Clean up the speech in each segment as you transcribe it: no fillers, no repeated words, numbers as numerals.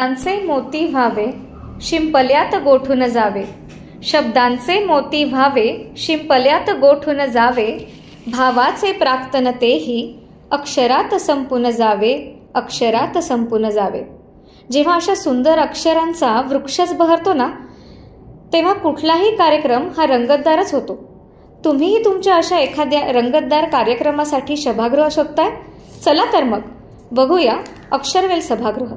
शब्दांचे मोती व्हावे शिंपल्यात गोठून जावे, शब्दांचे मोती व्हावे शिंपल्यात गोठून जावे, भावाचे प्राक्तन तेही अक्षरात संपून जावे, अक्षरात संपून जावे. जेव्हा अशा सुंदर अक्षरांचा वृक्षच बहरतो ना, तेव्हा कुठलाही कार्यक्रम हा रंगतदारच होतो. तुम्हीही तुमच्या अशा एखाद्या रंगतदार कार्यक्रमासाठी सभागृह शोधताय? चला तर मग बघूया अक्षरवेल सभागृह.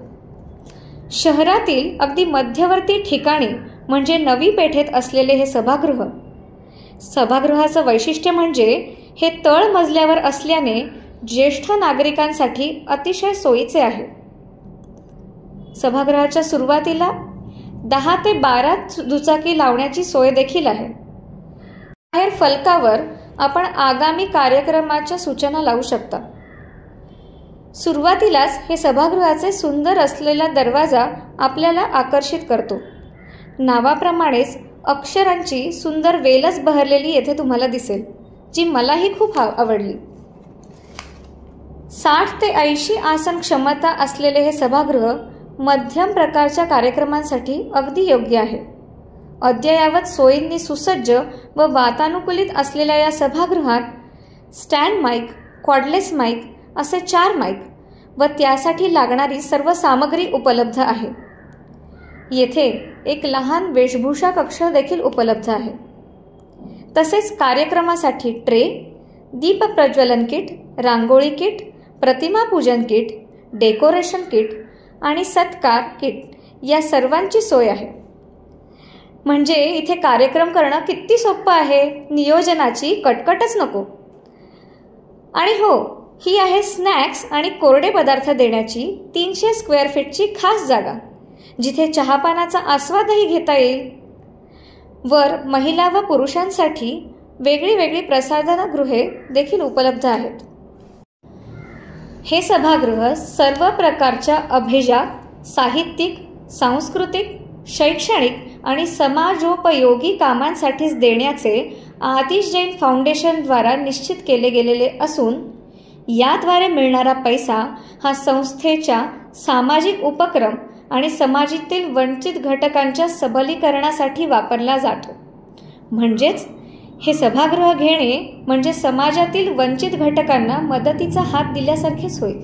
शहरातील अगदी मध्यवर्ती ठिकाणी म्हणजे नवी पेठेत असलेले हे सभागृह. सभागृहाचं वैशिष्ट्य म्हणजे हे तळ मजल्यावर असल्याने ज्येष्ठ नागरिकांसाठी अतिशय सोयीचे आहे. सभागृहाच्या सुरुवातीला 10 ते 12 दुचाकी लावण्याची सोय देखील आहे. बाहेर फलकावर आपण आगामी कार्यक्रमाच्या सूचना लावू शकता. सुरुवातीलाच हे सभागृहाचे सुंदर असलेला दरवाजा आपल्याला आकर्षित करतो. नावाप्रमाणेच अक्षरांची सुंदर वेलच बहरलेली येथे तुम्हाला दिसेल, जी मलाही खूप आवडली. 60 ते 80 आसन क्षमता असलेले हे सभागृह मध्यम प्रकारच्या कार्यक्रमांसाठी अगदी योग्य आहे. अद्ययावत सोयींनी सुसज्ज व वातानुकूलित असलेल्या या सभागृहात स्टँड माईक, कॉर्डलेस माईक असे 4 माईक व त्यासाठी लागणारी सर्व सामग्री उपलब्ध आहे. येथे एक लहान वेशभूषा कक्ष देखील उपलब्ध आहे. तसेच कार्यक्रमासाठी ट्रे, दीप प्रज्वलन किट, रांगोळी किट, प्रतिमा पूजन किट, डेकोरेशन किट आणि सत्कार किट या सर्वांची सोय आहे. म्हणजे इथे कार्यक्रम करणं किती सोपं आहे, नियोजनाची कटकटच नको. आणि हो, ही आहे स्नॅक्स आणि कोरडे पदार्थ देण्याची 300 स्क्वेअर फीटची खास जागा, जिथे चहापानाचा आस्वादही घेता येईल. वर महिला व पुरुषांसाठी वेगळी वेगळी प्रसाधनगृहे देखील उपलब्ध आहेत. हे सभागृह सर्व प्रकारच्या अभिजात, साहित्यिक, सांस्कृतिक, शैक्षणिक आणि समाजोपयोगी कामांसाठीच देण्याचे आतिश जैन फाउंडेशनद्वारा निश्चित केले गेलेले असून, याद्वारे मिळणारा पैसा हा संस्थेच्या सामाजिक उपक्रम आणि समाजातील वंचित घटकांच्या सबलीकरणासाठी वापरला जातो. म्हणजेच हे सभागृह घेणे म्हणजे समाजातील वंचित घटकांना मदतीचा हात दिल्यासारखेच होईल.